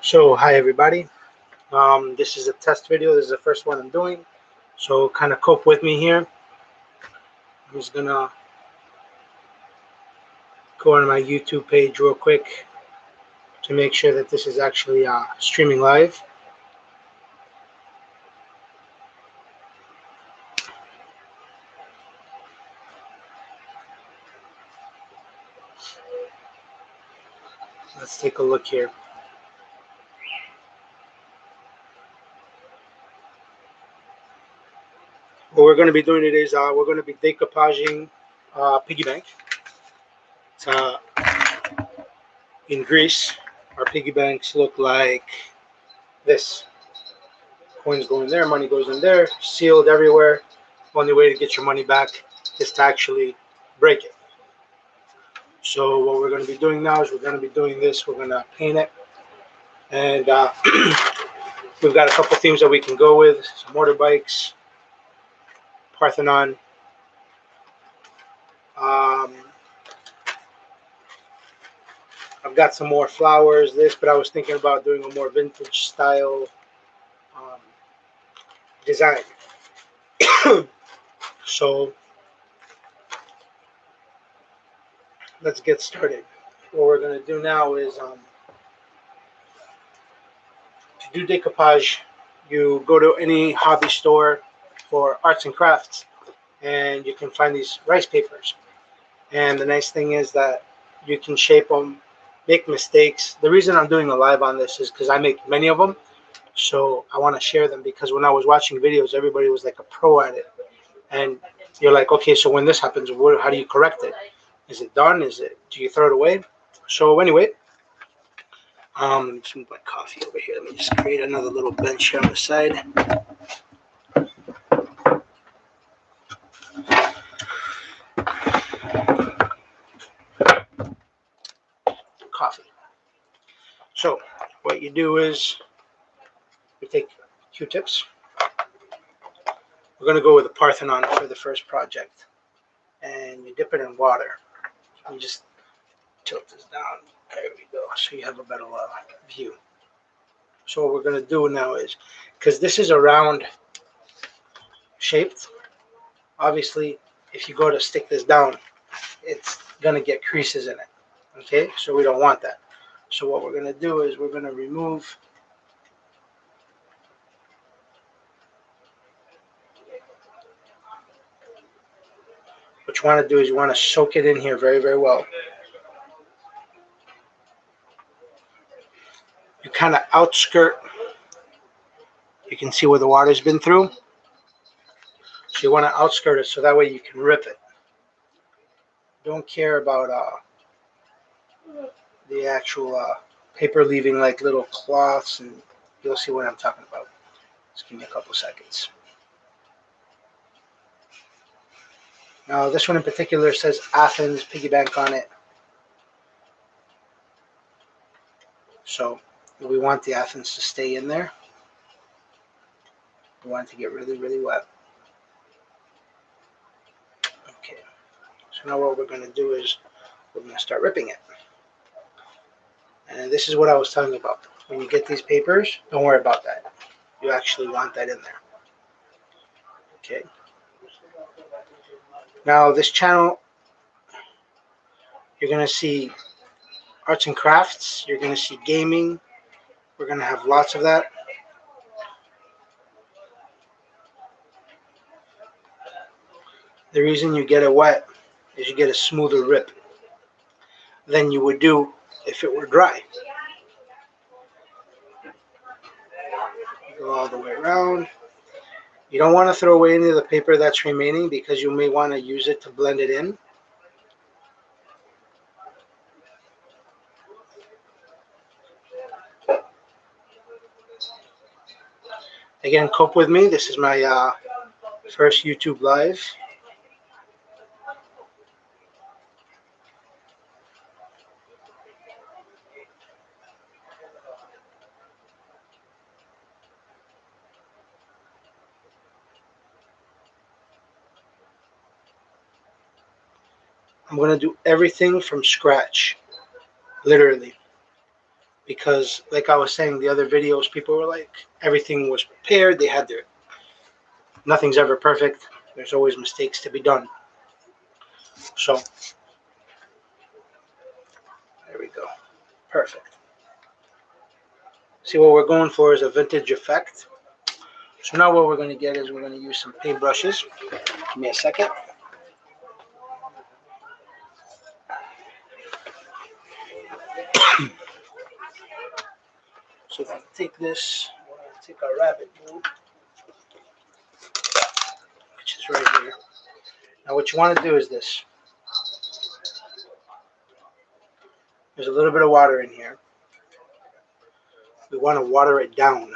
So hi everybody. This is a test video. This is the first one I'm doing. So kind of cope with me here. I'm just gonna go on my YouTube page real quick to make sure that this is actually streaming live. Let's take a look here. What we're going to be doing today is we're going to be decoupaging piggy bank. It's, in Greece, our piggy banks look like this. Coins go in there, money goes in there, sealed everywhere. Only way to get your money back is to actually break it. So what we're going to be doing now is we're going to be doing this. We're going to paint it, and we've got a couple themes that we can go with: some motorbikes, Parthenon. Um, I've got some more flowers. But I was thinking about doing a more vintage style um, design. So let's get started. What we're going to do now is to do decoupage. You go to any hobby store for arts and crafts, and you can find these rice papers. And the nice thing is that you can shape them, make mistakes. The reason I'm doing a live on this is because I make many of them. So I want to share them because when I was watching videos, everybody was like a pro at it. And you're like, okay, so when this happens, how do you correct it? Is it done? Do you throw it away? So anyway, let me just move my coffee over here. Let me just create another little bench here on the side. Coffee. So what you do is you take Q-tips. We're going to go with the Parthenon for the first project. And you dip it in water. You just tilt this down. There we go. So you have a better view. So what we're going to do now is, because this is a round shaped, obviously if you go to stick this down, it's going to get creases in it. Okay, so we don't want that. So what we're going to do is we're going to remove what you want to do is you want to soak it in here very, very well. You kind of outskirt. You can see where the water's been through. So you want to outskirt it so that way you can rip it. Don't care about the actual paper leaving like little cloths, and you'll see what I'm talking about. Just give me a couple seconds. Now this one in particular says Athens piggy bank on it. So we want the Athens to stay in there. We want it to get really, really wet. Okay. So now what we're going to do is we're going to start ripping it. And this is what I was telling you about. When you get these papers, don't worry about that. You actually want that in there. Okay. Now this channel, you're going to see arts and crafts. You're going to see gaming. We're going to have lots of that. The reason you get it wet is you get a smoother rip than you would do if it were dry. Go all the way around. You don't want to throw away any of the paper that's remaining because you may want to use it to blend it in. Again, cope with me. This is my first YouTube live. I'm going to do everything from scratch, literally. because like I was saying, the other videos, people were like, everything was prepared. They had their, nothing's ever perfect. There's always mistakes to be done. So there we go. Perfect. See, what we're going for is a vintage effect. So now what we're going to get is we're going to use some paint brushes. Give me a second. So if I take this, we're going to take our rabbit glue, which is right here. Now what you want to do is this. There's a little bit of water in here. We want to water it down.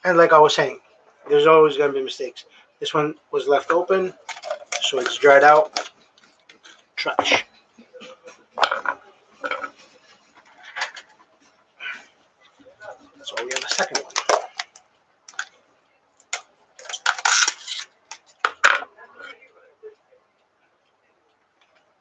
And like I was saying, there's always going to be mistakes. This one was left open, so it's dried out. Trash. So we have a second one.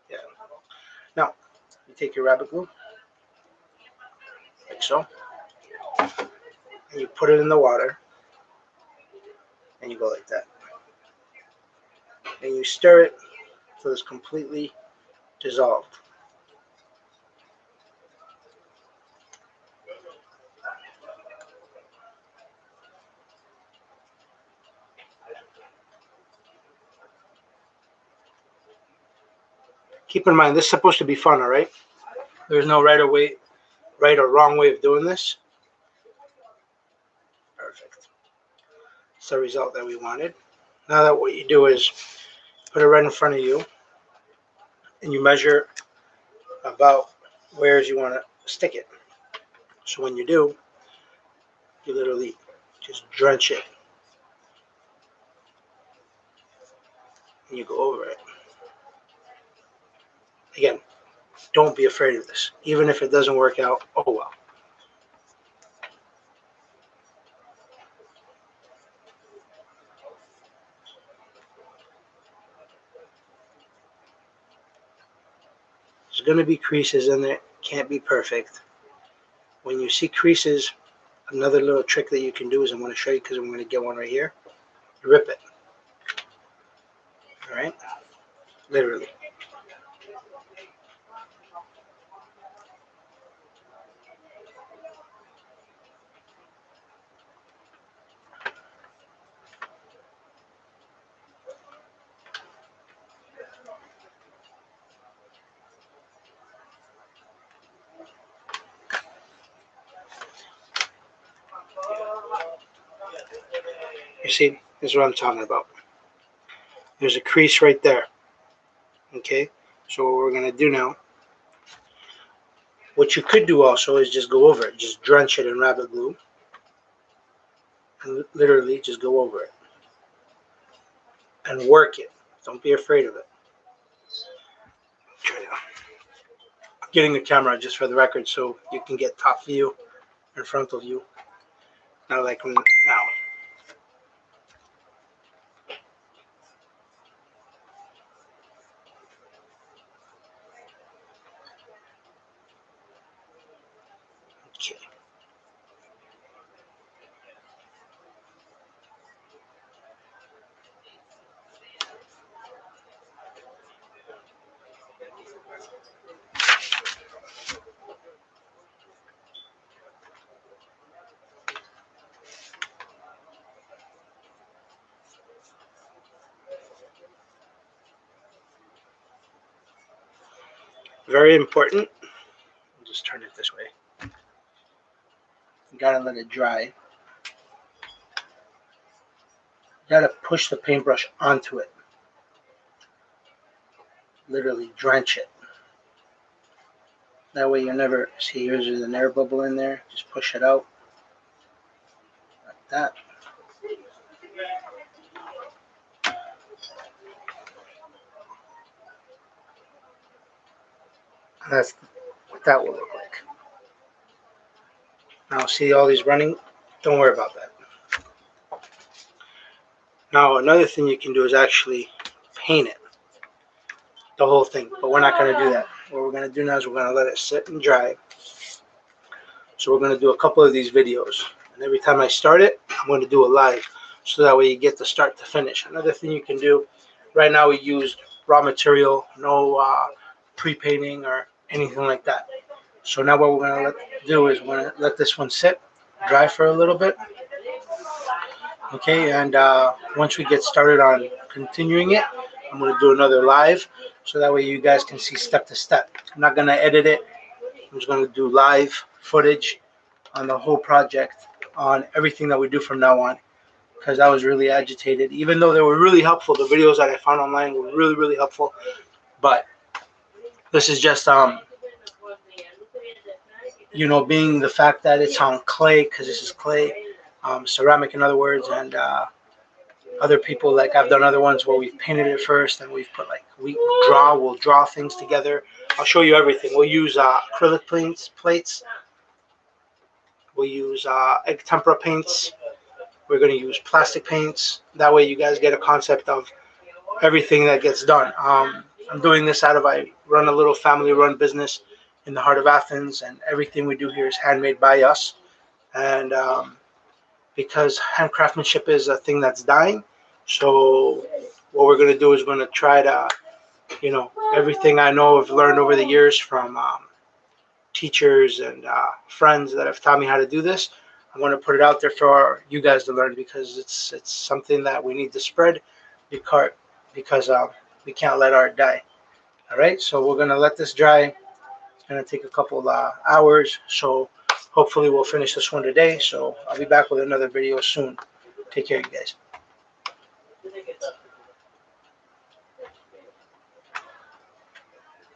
Yeah. Now, you take your rabbit glue, like so, and you put it in the water, and you go like that. And you stir it until it's completely dissolved. Keep in mind, this is supposed to be fun, all right? There's no right or wrong way of doing this. Perfect. It's the result that we wanted. Now that what you do is put it right in front of you, and you measure about where you want to stick it. So when you do, you literally just drench it, and you go over it. Again, don't be afraid of this. Even if it doesn't work out, oh well. There's going to be creases in there. Can't be perfect. When you see creases, another little trick that you can do is I'm going to show you because I'm going to get one right here. Rip it. All right? Literally. You see, this is what I'm talking about. There's a crease right there. Okay? So what we're going to do now, what you could do also is just go over it. Just drench it in rabbit glue. And literally just go over it. And work it. Don't be afraid of it. Getting the camera just for the record so you can get top view and frontal view. Now like now. Okay. Very important. I'll just turn it this way. You gotta let it dry. You gotta push the paintbrush onto it. Literally drench it. That way you never see here's an air bubble in there. Just push it out. Like that. And that's what that will look like. Now see all these running? Don't worry about that. Now another thing you can do is actually paint it. The whole thing. But we're not going to do that. what we're going to do now is we're going to let it sit and dry. So we're going to do a couple of these videos, and every time I start it, I'm going to do a live, so that way you get the start to finish. Another thing you can do, right now we used raw material, no pre-painting or anything like that. So now what we're going to do is we're going to let this one sit, dry for a little bit. Okay, and once we get started on continuing it, I'm going to do another live, so that way you guys can see step to step. I'm not going to edit it. I'm just going to do live footage on the whole project, on everything that we do from now on, because I was really agitated. Even though they were really helpful, the videos that I found online were really, really helpful. But this is just, being the fact that it's on clay, because this is clay, ceramic in other words, and other people, like I've done other ones where we've painted it first and we've put we'll draw things together. I'll show you everything. We'll use acrylic plates. We'll use egg tempera paints. We're going to use plastic paints. That way you guys get a concept of everything that gets done. I'm doing this I run a little family-run business in the heart of Athens, and everything we do here is handmade by us. And because handcraftsmanship is a thing that's dying, so what we're going to do is we're going to try to, everything I know I've learned over the years from teachers and friends that have taught me how to do this. I want to put it out there for you guys to learn, because it's something that we need to spread, because we can't let art die. All right, so we're going to let this dry. It's going to take a couple hours, so hopefully we'll finish this one today. So I'll be back with another video soon. Take care, you guys.